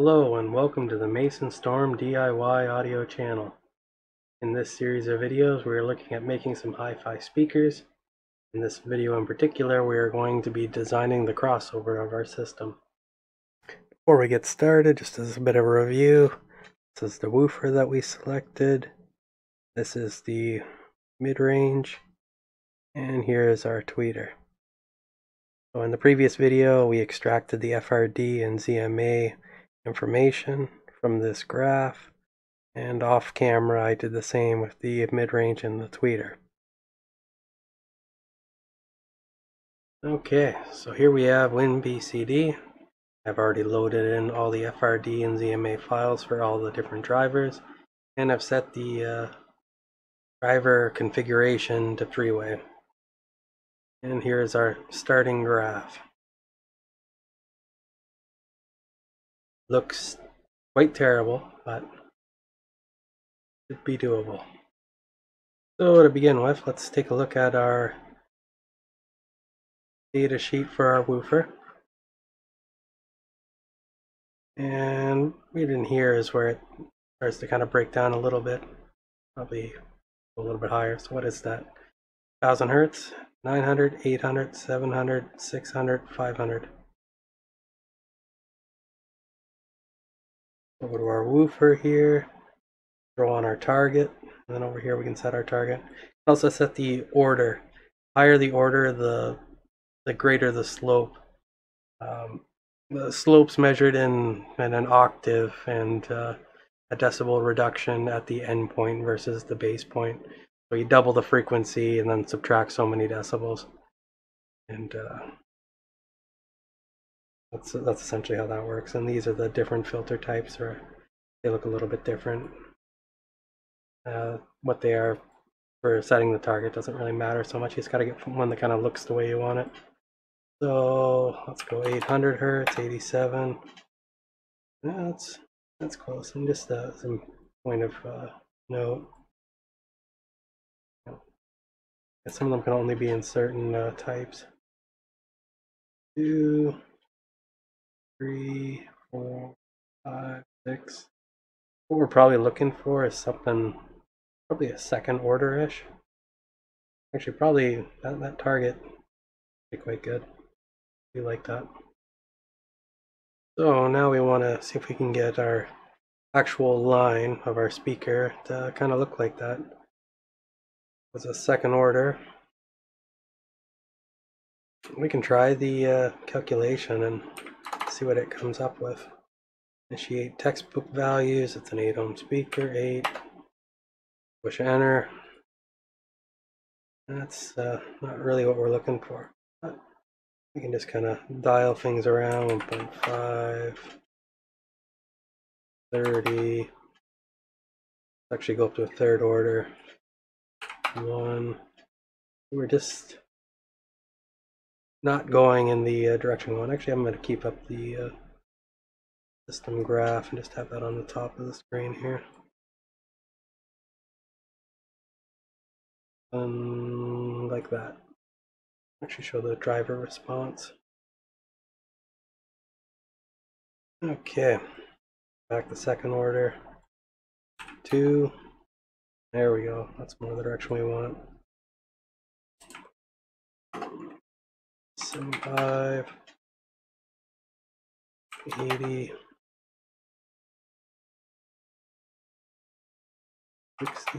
Hello and welcome to the Mason Storm DIY audio channel. In this series of videos we are looking at making some hi-fi speakers. In this video in particular we are going to be designing the crossover of our system. Before we get started, just as a bit of a review, this is the woofer that we selected, this is the mid-range, and here is our tweeter. So in the previous video we extracted the FRD and ZMA information from this graph, and off camera I did the same with the mid-range and the tweeter. Okay, so here we have WinPCD. I've already loaded in all the FRD and ZMA files for all the different drivers, and I've set the driver configuration to three-way. And here's our starting graph. Looks quite terrible, but should be doable. So to begin with, let's take a look at our data sheet for our woofer. And right in here is where it starts to kind of break down a little bit, probably a little bit higher. So what is that? 1000 hertz, 900, 800, 700, 600, 500. We'll go to our woofer here, throw on our target, and then over here we can set our target. Also set the order. The higher the order, the greater the slope. The slope's measured in an octave and a decibel reduction at the end point versus the base point. So you double the frequency and then subtract so many decibels. And that's essentially how that works. And these are the different filter types, or they look a little bit different. What they are for setting the target doesn't really matter so much. You just got to get one that kind of looks the way you want it. So let's go 800 hertz, 87. Yeah, that's close. And just some point of note. Some of them can only be in certain types. 2, 3, 4, 5, 6. What we're probably looking for is something, probably a second order-ish. Actually, probably that target would be quite good. We like that. So now we want to see if we can get our actual line of our speaker to kind of look like that. As a second order. We can try the calculation and see what it comes up with. Initiate textbook values. It's an 8 ohm speaker. 8. Push enter. That's not really what we're looking for. But we can just kind of dial things around. 1.5, 30. Let's actually go up to a third order. 1. We're just not going in the direction we want. Actually, I'm going to keep up the system graph and just have that on the top of the screen here. Like that. Actually show the driver response. Okay, back to second order. 2. There we go. That's more the direction we want. 75, 80, 60,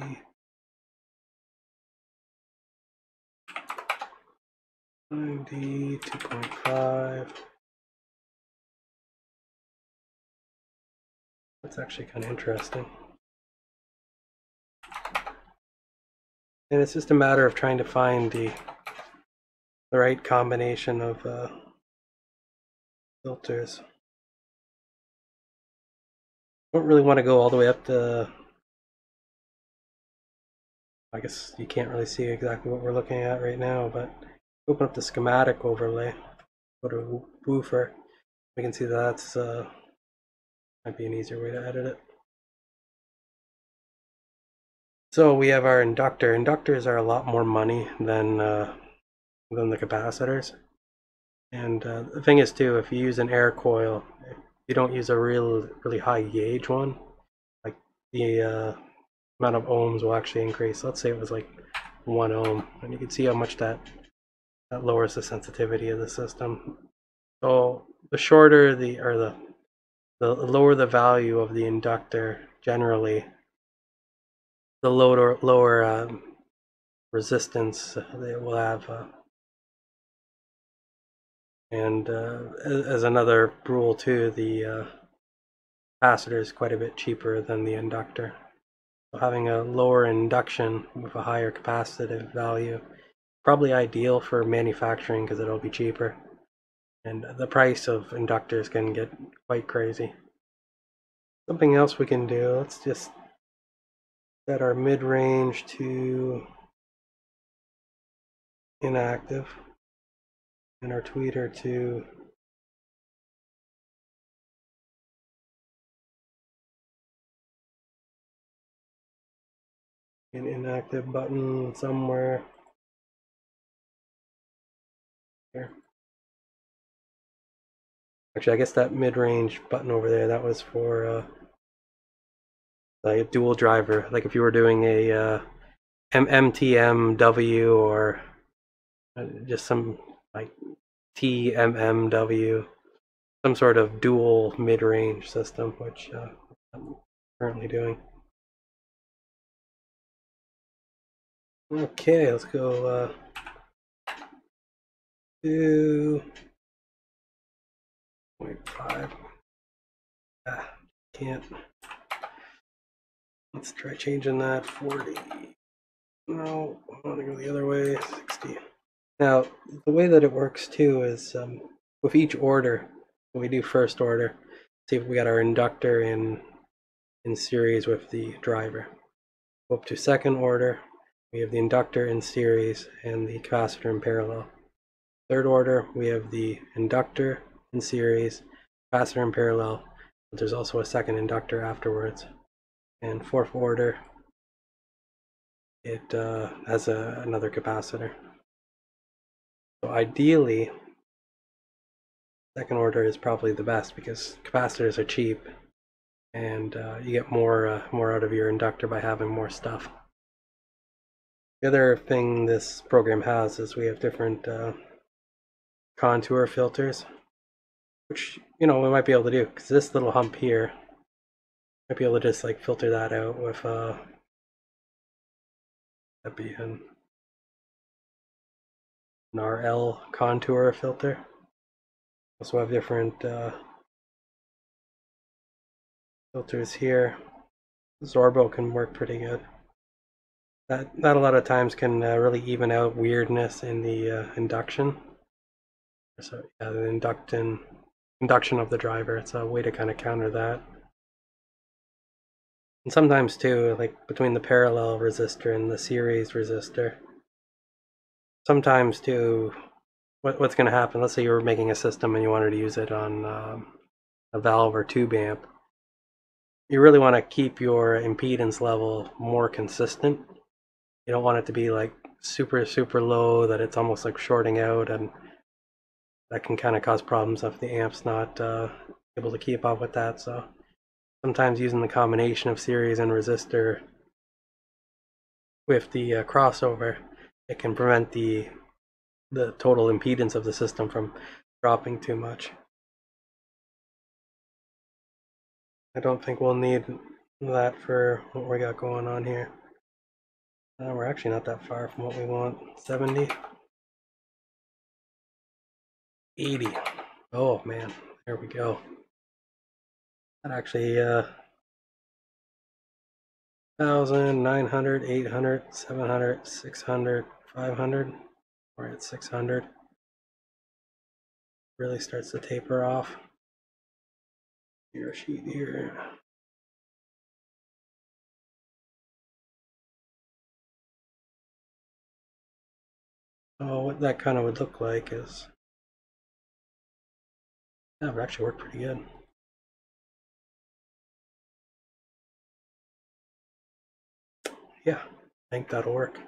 90, 2.5. That's actually kind of interesting. And it's just a matter of trying to find the right combination of filters. Don't really want to go all the way up to, I guess you can't really see exactly what we're looking at right now, but open up the schematic overlay, go to woofer, we can see that's might be an easier way to edit it. So we have our inductor. Inductors are a lot more money than the capacitors. And the thing is too, if you use an air coil, you don't use a really high gauge one, like the amount of ohms will actually increase. Let's say it was like 1 ohm, and you can see how much that lowers the sensitivity of the system. So the shorter the lower the value of the inductor, generally, the lower resistance they will have. And as another rule too, the capacitor is quite a bit cheaper than the inductor. So having a lower induction with a higher capacitive value, probably ideal for manufacturing because it'll be cheaper. And the price of inductors can get quite crazy. Something else we can do, let's just set our mid-range to inactive and our tweeter to an inactive button somewhere here. Actually, I guess that mid-range button over there, that was for like a dual driver. Like if you were doing a MTMW or just some like TMMW, some sort of dual mid-range system, which I'm currently doing. Okay, let's go to 0.5. Can't. Let's try changing that 40. No, I want to go the other way, 60. Now, the way that it works too is with each order, when we do first order, see if we got our inductor in series with the driver. Go up to second order, we have the inductor in series and the capacitor in parallel. Third order, we have the inductor in series, capacitor in parallel, but there's also a second inductor afterwards. And fourth order, it has another capacitor. So ideally, second order is probably the best because capacitors are cheap and you get more out of your inductor by having more stuff. The other thing this program has is we have different contour filters, which we might be able to do because this little hump here, might be able to just like filter that out with that'd be an RL contour filter. Also have different filters here. Zorbo can work pretty good. That a lot of times can really even out weirdness in the induction. So yeah, the induction of the driver. It's a way to kind of counter that. And sometimes too, like between the parallel resistor and the series resistor, sometimes too, what's going to happen, let's say you were making a system and you wanted to use it on a valve or tube amp, you really want to keep your impedance level more consistent. You don't want it to be like super low that it's almost like shorting out, and that can kind of cause problems if the amp's not able to keep up with that. So sometimes using the combination of series and resistor with the crossover, it can prevent the total impedance of the system from dropping too much. I don't think we'll need that for what we got going on here. We're actually not that far from what we want. 70. 80. Oh man, there we go. That actually 1,000, 900, 800, 700, 600, 500. We're at 600. Really starts to taper off. Your sheet here. Oh, what that kind of would look like is, that would actually work pretty good. Yeah, I think that'll work.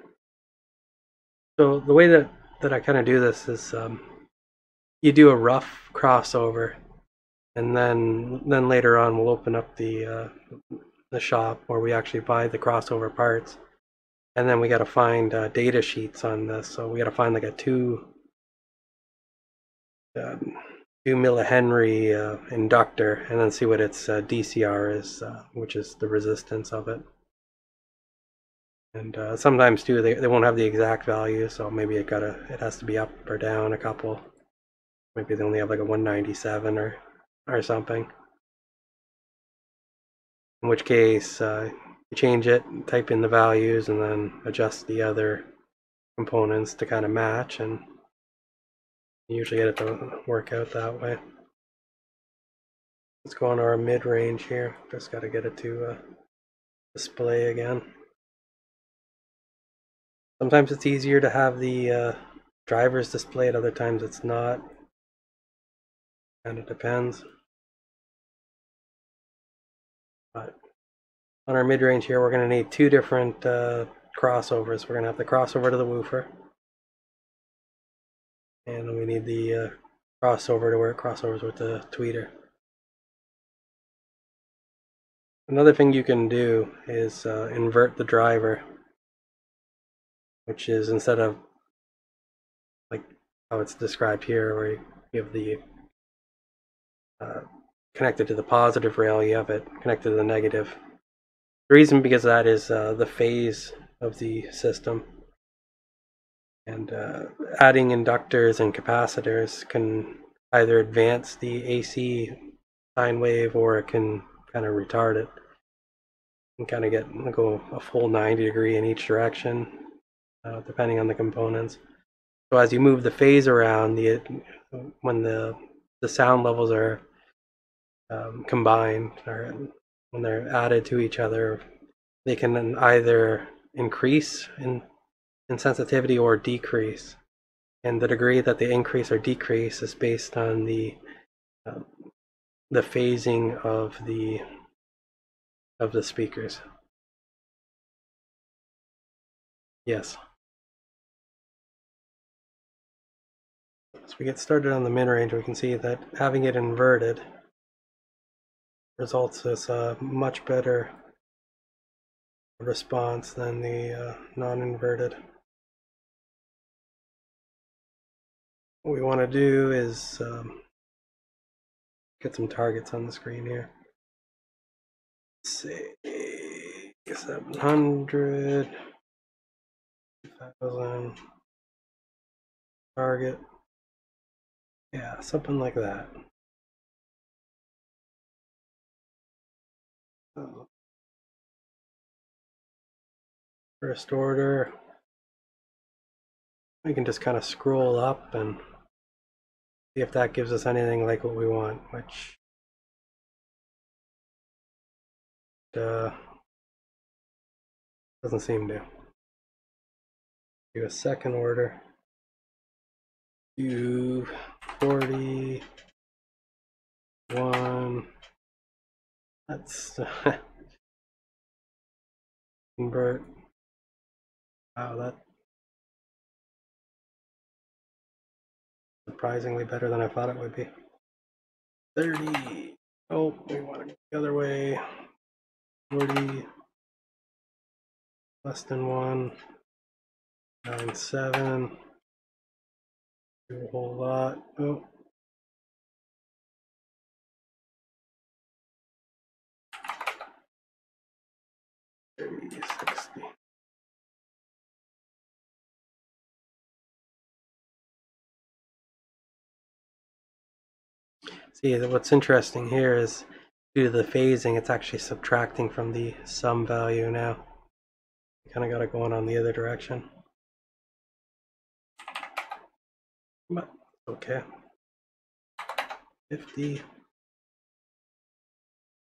So the way that I kind of do this is you do a rough crossover And then later on we'll open up the shop where we actually buy the crossover parts, and then we got to find data sheets on this. So we got to find like a 2 millihenry inductor, and then see what its DCR is, which is the resistance of it. And sometimes too they won't have the exact value, so maybe it has to be up or down a couple. Maybe they only have like a 197 or something. In which case you change it, type in the values, and then adjust the other components to kind of match, and you usually get it to work out that way. Let's go on our mid-range here. Just got to get it to display again. Sometimes it's easier to have the drivers displayed, other times it's not. Kind of depends. But on our mid-range here, we're going to need 2 different crossovers. We're going to have the crossover to the woofer, and then we need the crossover to where it crossovers with the tweeter. Another thing you can do is invert the driver, which is, instead of like how it's described here, where you have the connected to the positive rail, you have it connected to the negative. The reason because that is the phase of the system, and adding inductors and capacitors can either advance the AC sine wave, or it can kind of retard it and kind of go a full 90-degree in each direction, depending on the components. So as you move the phase around, when the sound levels are combined, or when they're added to each other, they can either increase in sensitivity or decrease. And the degree that they increase or decrease is based on the phasing of the speakers. Yes. As we get started on the mid-range, we can see that having it inverted results as a much better response than the non-inverted. What we want to do is get some targets on the screen here. Let's see, 700, 2,000, target. Yeah, something like that. First order, we can just kind of scroll up and see if that gives us anything like what we want, which doesn't seem to. Do a second order. 241. That's convert. Wow, that's surprisingly better than I thought it would be. 30. Oh, we want to go the other way. 40. Less than 1. 97. Do a whole lot. Oh. 30, 60. See, what's interesting here is, due to the phasing, it's actually subtracting from the sum value now. You kind of got it going on the other direction. But okay. 50.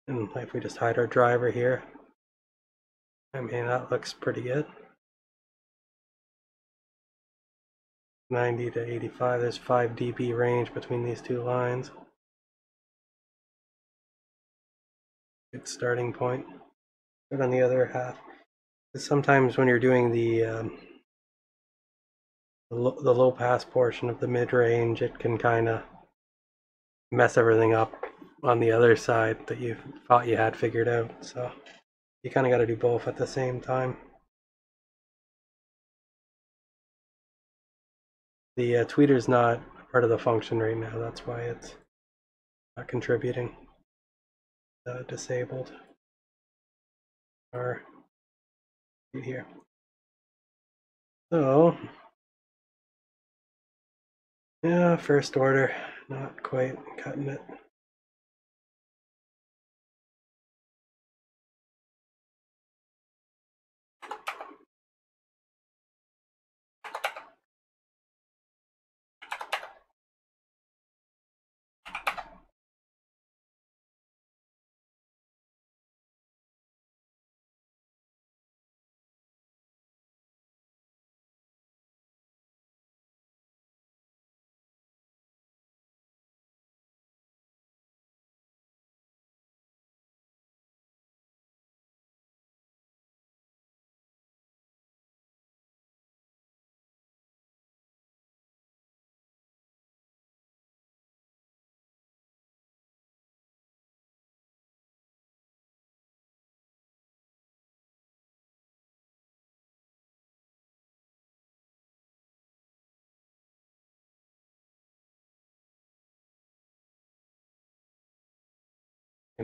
And if we just hide our driver here, I mean, that looks pretty good. 90 to 85, there's 5 dB range between these two lines. Good starting point. But on the other half, sometimes when you're doing the low pass portion of the mid range, it can kind of mess everything up on the other side that you thought you had figured out. So you kind of got to do both at the same time. The tweeter's not part of the function right now. That's why it's not contributing. Disabled. Or here. So yeah, first order, not quite cutting it.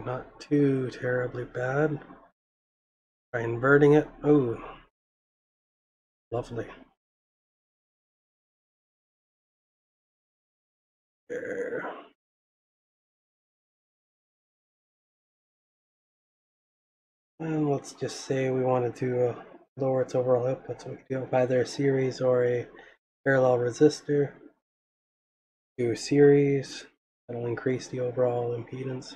Not too terribly bad. Try inverting it. Oh, lovely. There. And let's just say we wanted to lower its overall output, so we could do it with either a series or a parallel resistor. Do a series, that'll increase the overall impedance.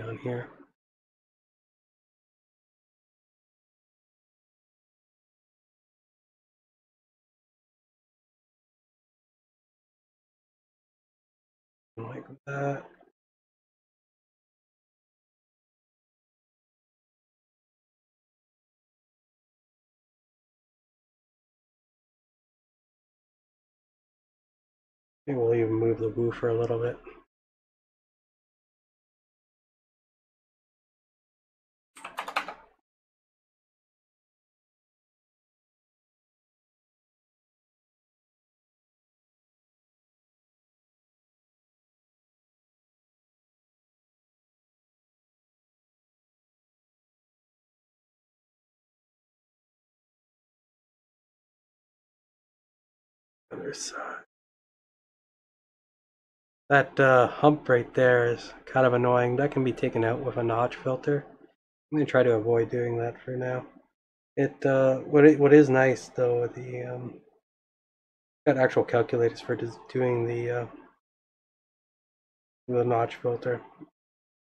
On here. Like that. Maybe we'll even move the woofer a little bit. Other side. That hump right there is kind of annoying. That can be taken out with a notch filter. I'm going to try to avoid doing that for now. What is nice though, got actual calculators for doing the notch filter.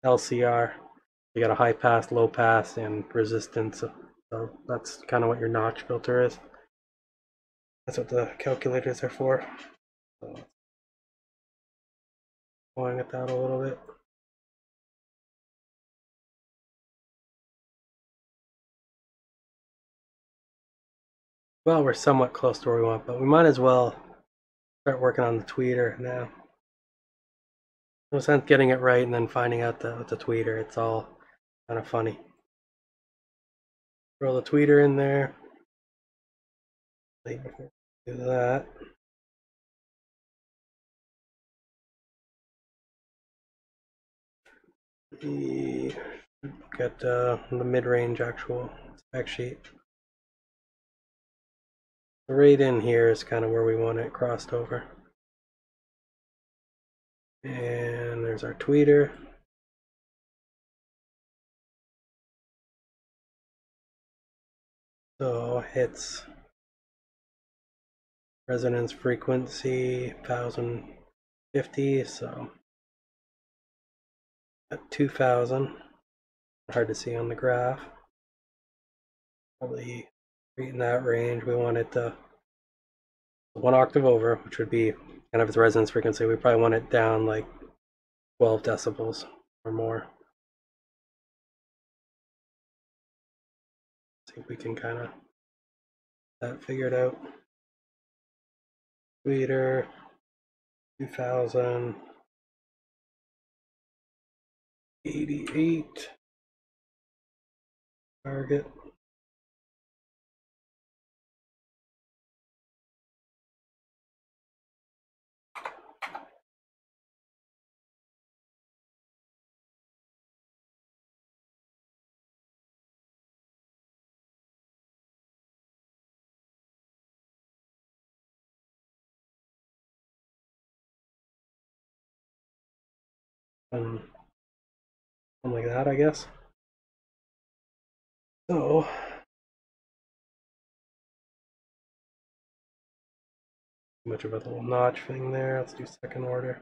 LCR. You got a high pass, low pass, and resistance. So that's kind of what your notch filter is. That's what the calculators are for. So, going it down a little bit. Well, we're somewhat close to where we want, but we might as well start working on the tweeter now. No sense getting it right and then finding out with the tweeter. It's all kind of funny. Throw the tweeter in there. Do that. Look at the mid-range actual spec sheet. Right in here is kind of where we want it crossed over. And there's our tweeter. So it's resonance frequency 1050, so at 2000. Hard to see on the graph. Probably right in that range. We want it to 1 octave over, which would be kind of its resonance frequency. We probably want it down like 12 decibels or more. See if we can kind of that figured out. Tweeter. 2088 target. Something like that, I guess. So much of a little notch thing there. Let's do second order.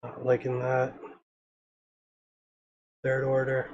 Not liking that. Third order.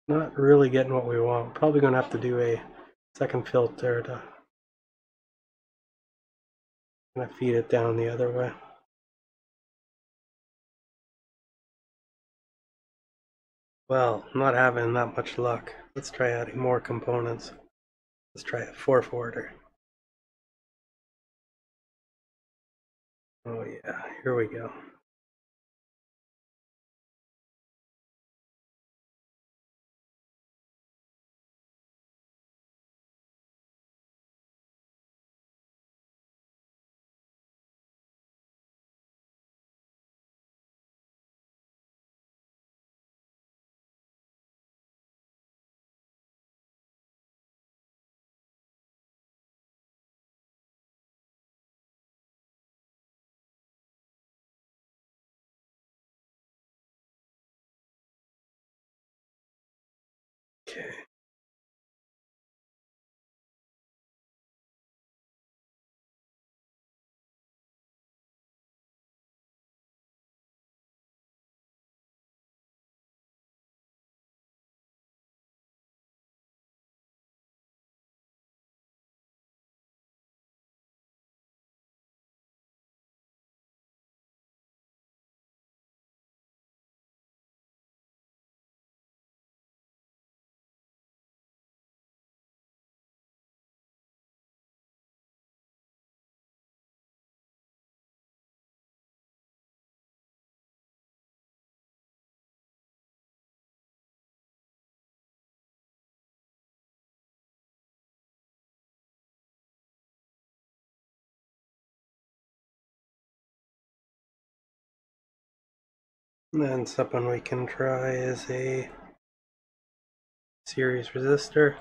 Not really getting what we want. Probably going to have to do a second filter to kind of feed it down the other way. Well, not having that much luck. Let's try adding more components. Let's try a fourth order. Oh yeah, here we go. Okay. And then something we can try is a series resistor.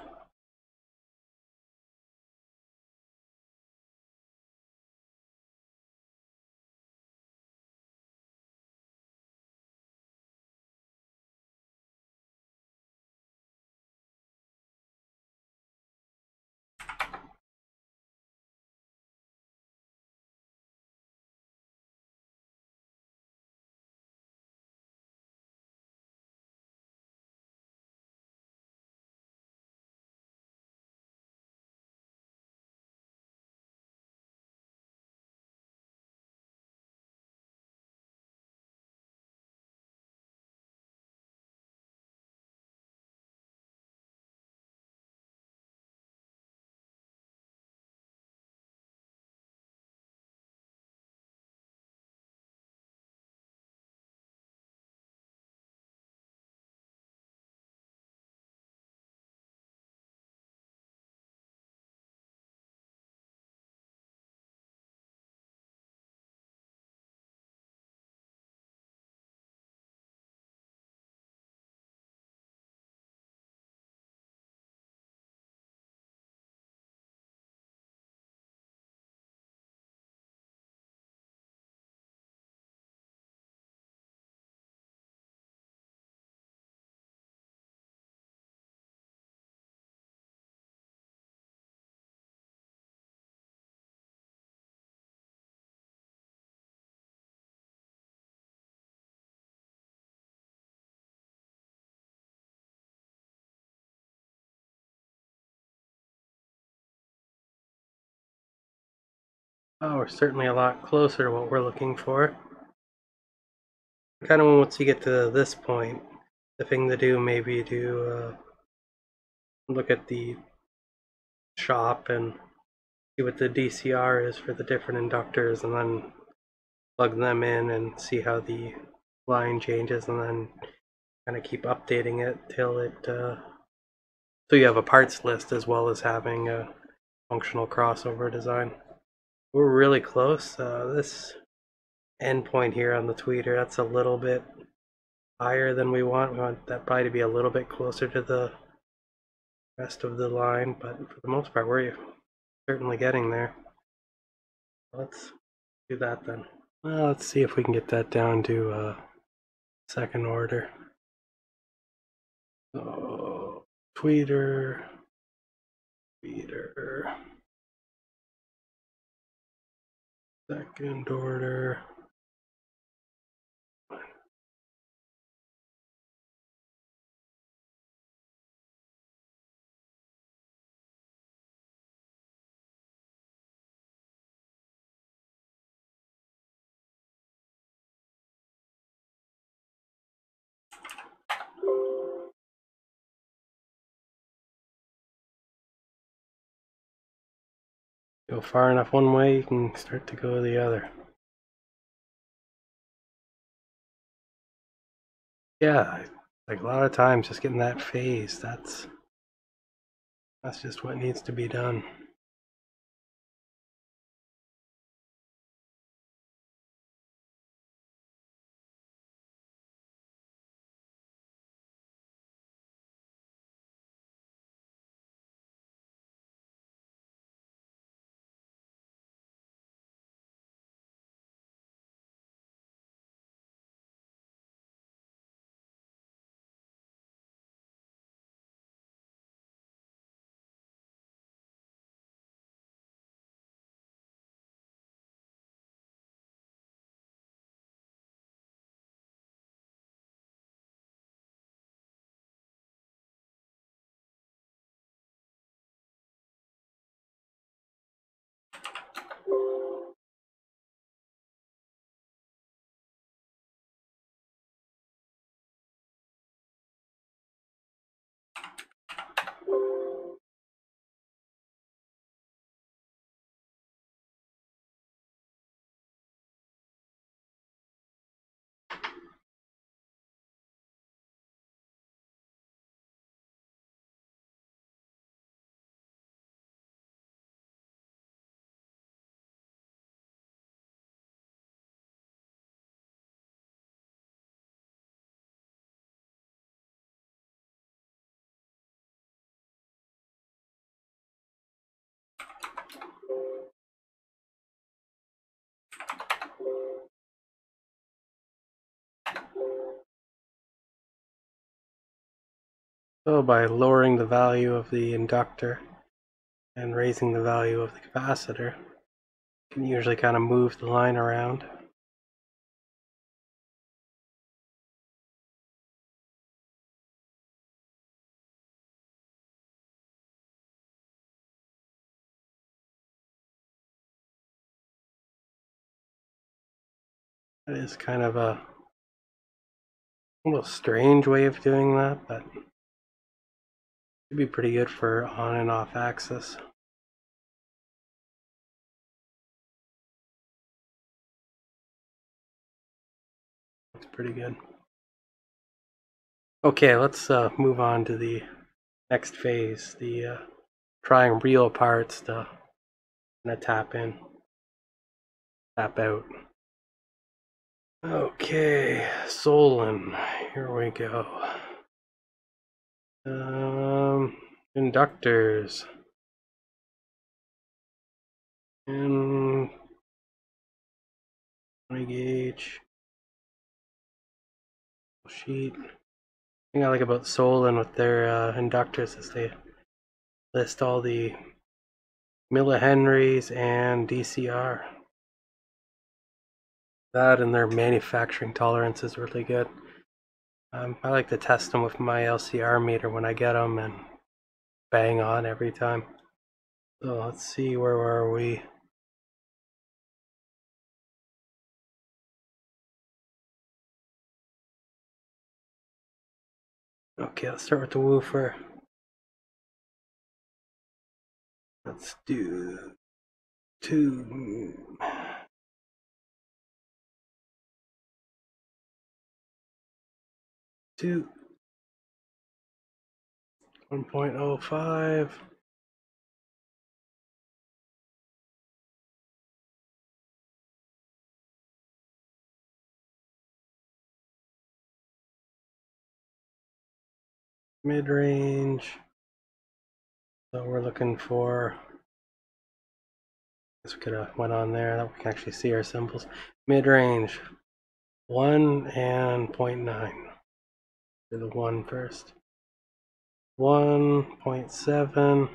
Oh, we're certainly a lot closer to what we're looking for. Kind of once you get to this point, the thing to do may be to look at the shop and see what the DCR is for the different inductors, and then plug them in and see how the line changes, and then kind of keep updating it till it so you have a parts list as well as having a functional crossover design. We're really close. This endpoint here on the tweeter, that's a little bit higher than we want. We want that probably to be a little bit closer to the rest of the line, but for the most part we're certainly getting there. Let's do that then. Well, let's see if we can get that down to second order. So, tweeter, second order. Go far enough one way, you can start to go the other. Yeah, like a lot of times just getting that phase, that's just what needs to be done. So by lowering the value of the inductor and raising the value of the capacitor, you can usually kind of move the line around. That is kind of a little strange way of doing that, but it'd be pretty good for on and off axis. Looks pretty good. Okay, let's move on to the next phase, the trying real parts to kind of tap in, tap out. Okay, Solon, here we go. Inductors. And 20 gauge sheet. The thing I like about Solon with their inductors is they list all the millihenries and DCR. That and their manufacturing tolerance is really good. I like to test them with my LCR meter when I get them and bang on every time. So let's see, where are we? Okay, let's start with the woofer. Let's do 2. 1.05. Mid-range. So we're looking for, I guess we could have went on there, that we can actually see our symbols. Mid-range, 1 and 0.9. Do the 1 first. 1.7,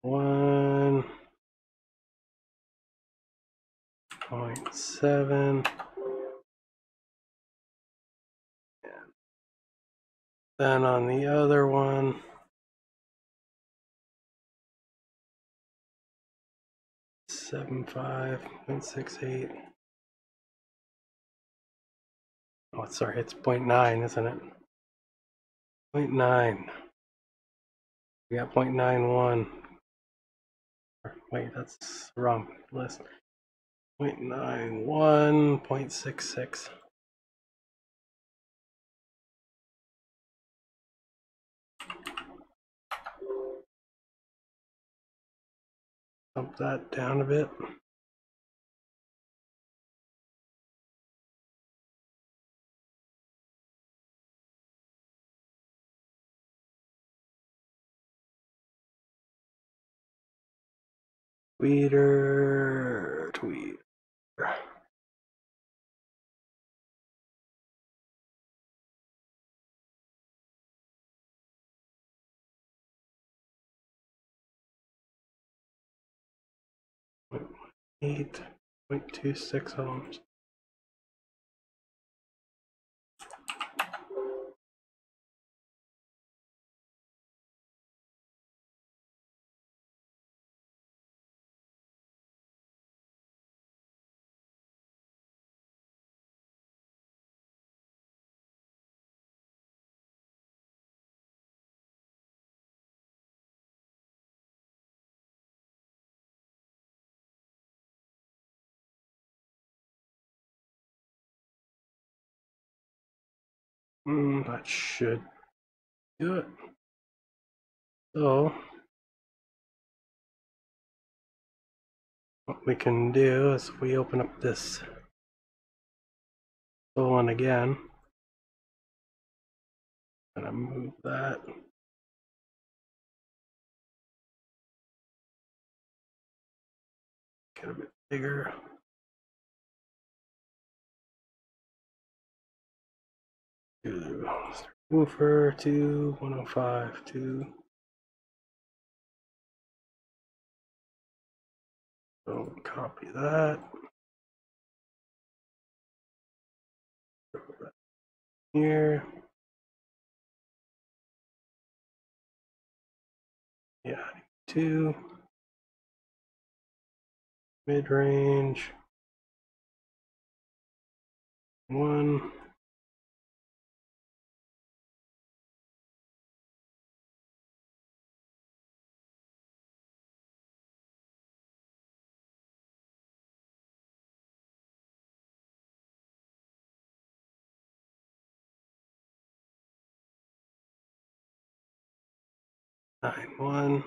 1.7, then on the other one, 75.68. Oh, sorry, it's 0.9, isn't it? 0.9. We got 0.91. Wait, that's the wrong list. 0.91, 0.66. Bump that down a bit. Tweeter. 8.26 ohms. That should do it. So what we can do is if we open up this one again, I'm gonna move that. Get a bit bigger. Woofer to 105 to. So copy that. Here. Yeah, 2. Mid-range. 1. Nine, 1.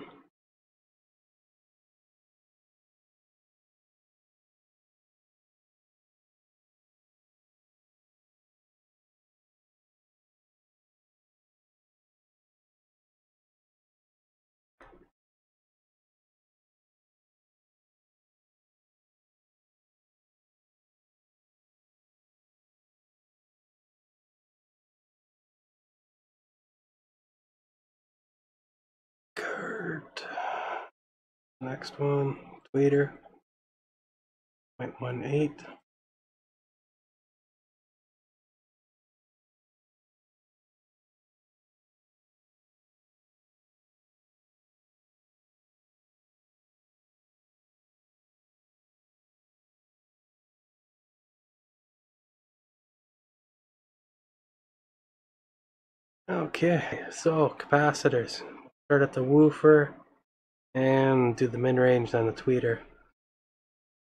Kurt. Next one, tweeter. 0.18. Okay, so capacitors. Start at the woofer and do the mid-range, then the tweeter.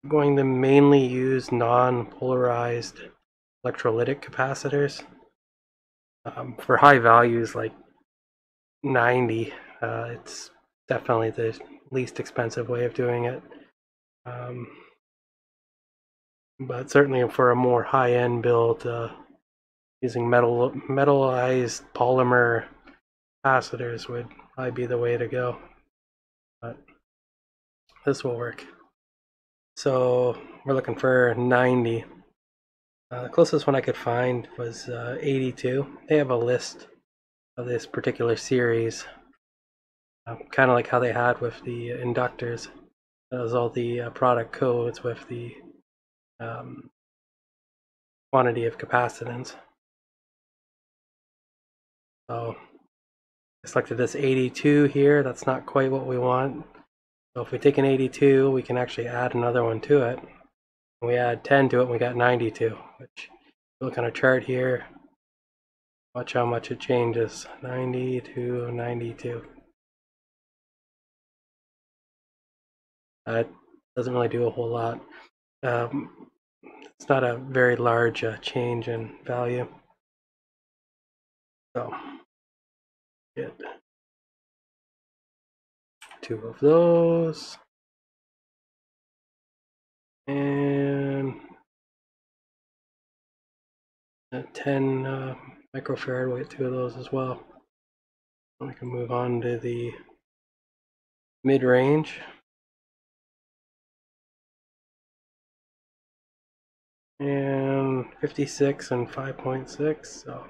I'm going to mainly use non-polarized electrolytic capacitors. For high values like 90, it's definitely the least expensive way of doing it. But certainly for a more high-end build, using metallized polymer capacitors would probably be the way to go. But this will work. So we're looking for 90. The closest one I could find was 82. They have a list of this particular series, kind of like how they had with the inductors. That was all the product codes with the quantity of capacitance. So I selected this 82 here. That's not quite what we want. So if we take an 82, we can actually add another one to it. And we add 10 to it, and we got 92, which if you look on a chart here, watch how much it changes. 90 to 92. That doesn't really do a whole lot. It's not a very large change in value. So get 2 of those. And 10 microfarad, we'll get 2 of those as well. We can move on to the mid-range. And 56 and 5.6. So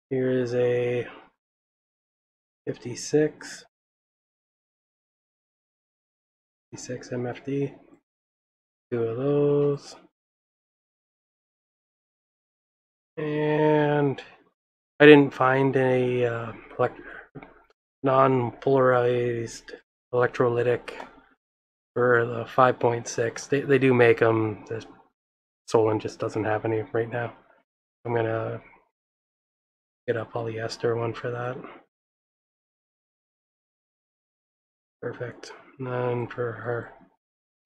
here is a 56 MFD. 2 of those. And I didn't find any non-polarized electrolytic for the 5.6. They do make them. The Solon just doesn't have any right now. I'm gonna get a polyester one for that. Perfect. And then for our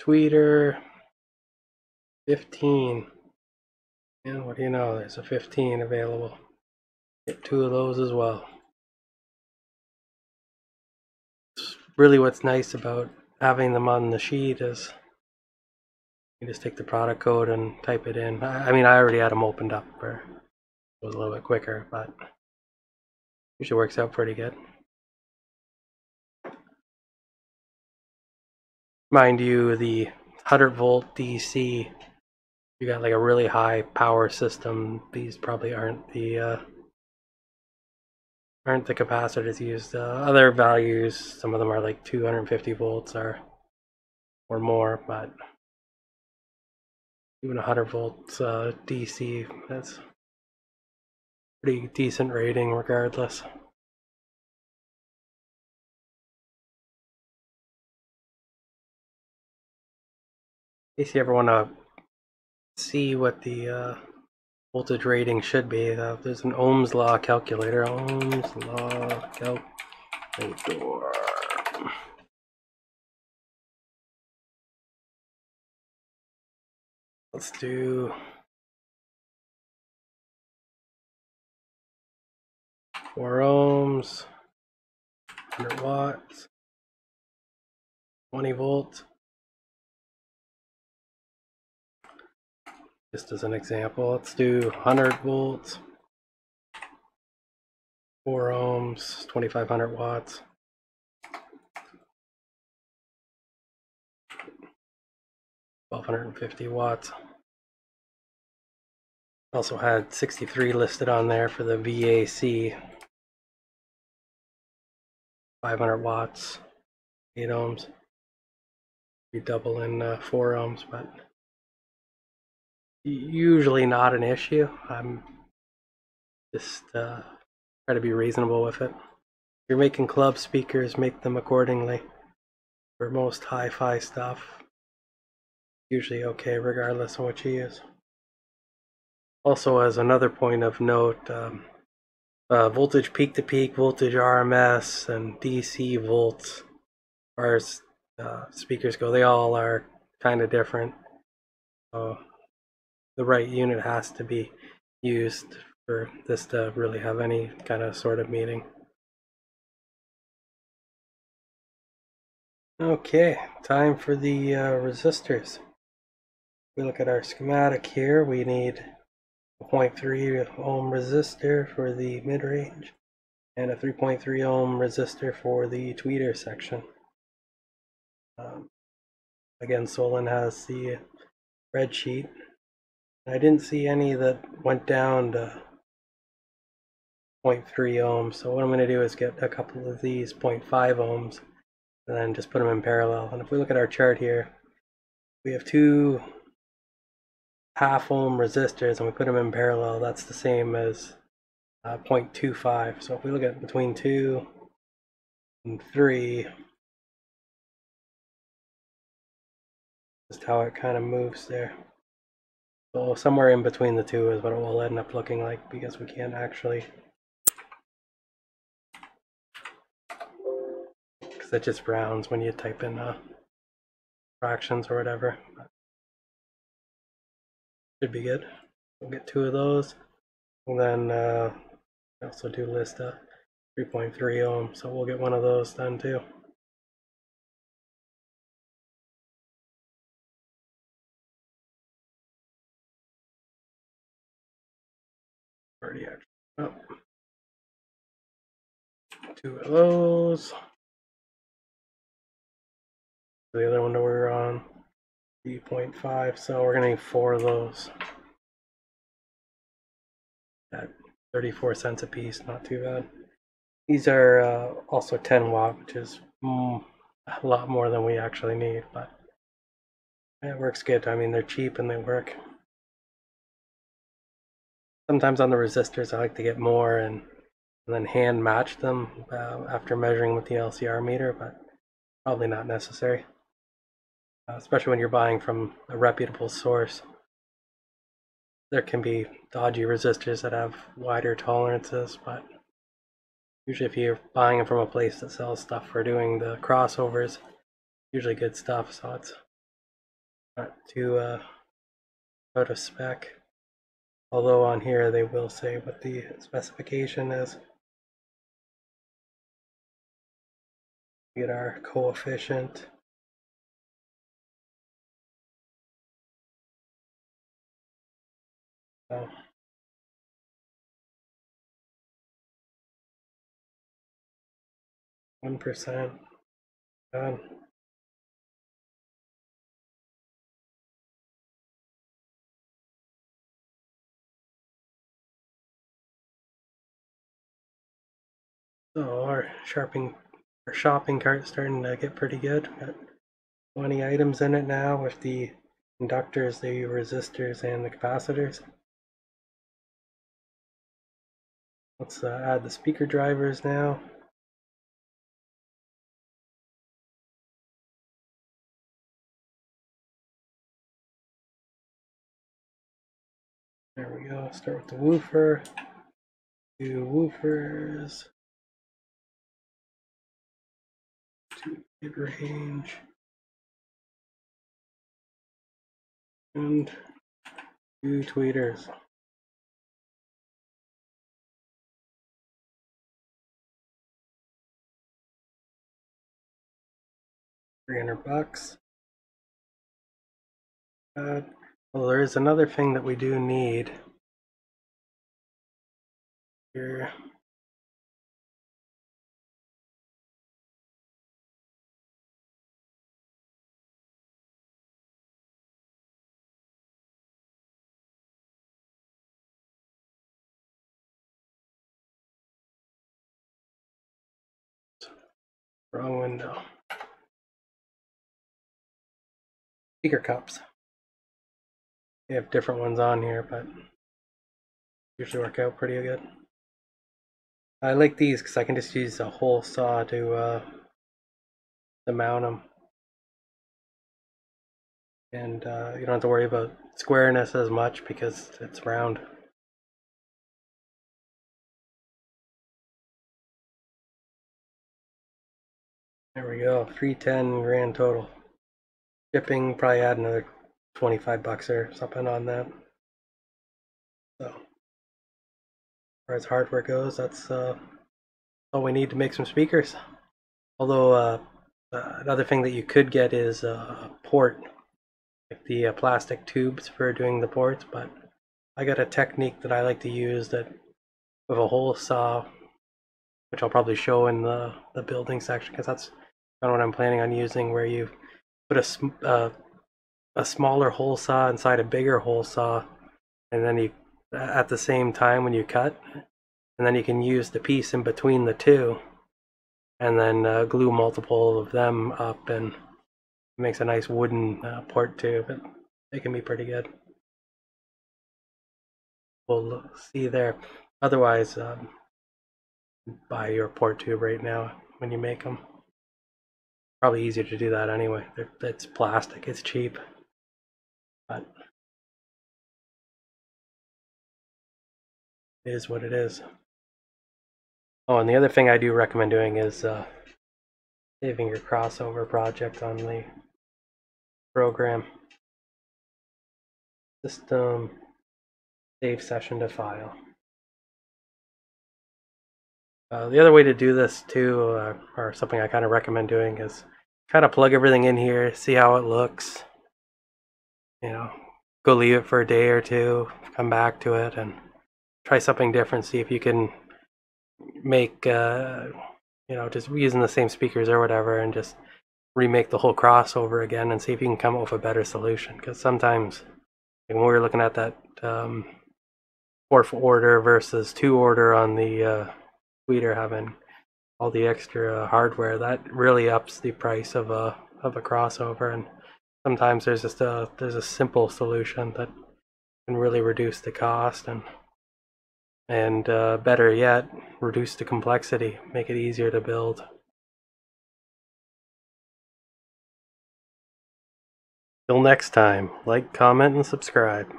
tweeter, 15. And what do you know? There's a 15 available. Get 2 of those as well. Really what's nice about having them on the sheet is you just take the product code and type it in. I mean, I already had them opened up where it was a little bit quicker, but usually works out pretty good. Mind you, the 100-volt DC, you got like a really high power system, these probably aren't the capacitors used. Other values, some of them are like 250 volts or more, but even 100 volts DC, that's pretty decent rating regardless. In case you ever want to see what the voltage rating should be, there's an Ohm's law calculator. Ohm's law calculator. Let's do 4 ohms, 100 watts, 20 volts. Just as an example, let's do 100 volts, 4 ohms, 2500 watts. $1,250 watts. Also had 63 listed on there for the VAC. 500 watts, 8 ohms. You double in 4 ohms, but usually not an issue. I'm just try to be reasonable with it. If you're making club speakers, make them accordingly. For most hi-fi stuff, usually okay regardless of what you use. Also, as another point of note, voltage peak to peak, voltage RMS, and DC volts. As far as speakers go, they all are kind of different. So the right unit has to be used for this to really have any kind of sort of meaning. Okay, time for the resistors. If we look at our schematic here, we need a 0.3 ohm resistor for the mid-range and a 3.3 ohm resistor for the tweeter section. Again, Solon has the red sheet. I didn't see any that went down to 0.3 ohms, so what I'm going to do is get a couple of these 0.5 ohms and then just put them in parallel. And if we look at our chart here, we have two half ohm resistors and we put them in parallel. That's the same as 0.25. So if we look at between 2 and 3, just how it kind of moves there. So somewhere in between the two is what it will end up looking like, because we can't actually, because it just rounds when you type in fractions or whatever. Should be good. We'll get 2 of those, and then I also do list a 3.3 ohm, so we'll get 1 of those done too. Already actually up. 2 of those. The other one that we're on, 3.5, so we're gonna need 4 of those at 34 cents a piece. Not too bad. These are also 10 watt, which is a lot more than we actually need, but it works good. I mean, they're cheap and they work. Sometimes on the resistors I like to get more and then hand match them after measuring with the LCR meter, but probably not necessary, especially when you're buying from a reputable source. There can be dodgy resistors that have wider tolerances, but usually if you're buying them from a place that sells stuff for doing the crossovers, usually good stuff, so it's not too out of spec. Although on here they will say what the specification is. Get our coefficient. So 1%. Done. So our shopping cart's starting to get pretty good. Got 20 items in it now with the inductors, the resistors, and the capacitors. Let's add the speaker drivers now. There we go. Start with the woofer. 2 woofers. 2 mid-range. And 2 tweeters. $300. Well, there is another thing that we do need here. Wrong window. Speaker cups. They have different ones on here, but usually work out pretty good. I like these because I can just use a hole saw to mount them, and you don't have to worry about squareness as much because it's round. There we go, 310 grand total. Shipping, probably add another 25 bucks or something on that. So, as far as hardware goes, that's all we need to make some speakers. Although, another thing that you could get is a port, like the plastic tubes for doing the ports, but I got a technique that I like to use that with a hole saw, which I'll probably show in the building section, because that's kind of what I'm planning on using, where you put a smaller hole saw inside a bigger hole saw, and then you, at the same time when you cut, and then you can use the piece in between the two, and then glue multiple of them up, and it makes a nice wooden port tube. It can be pretty good. We'll see there. Otherwise, buy your port tube right now when you make them. Probably easier to do that anyway. It's plastic, it's cheap, but it is what it is. Oh, and the other thing I do recommend doing is saving your crossover project on the program. System, save session to file. The other way to do this too, or something I kind of recommend doing, is kind of plug everything in here, see how it looks. You know, go leave it for a day or two, come back to it, and try something different. See if you can make, just using the same speakers or whatever, and just remake the whole crossover again, and see if you can come up with a better solution. Because sometimes, when we were looking at that 4th order versus 2 order on the tweeter, having all the extra hardware, that really ups the price of a crossover. And sometimes there's just there's a simple solution that can really reduce the cost, and better yet, reduce the complexity, make it easier to build. Till next time, like, comment, and subscribe.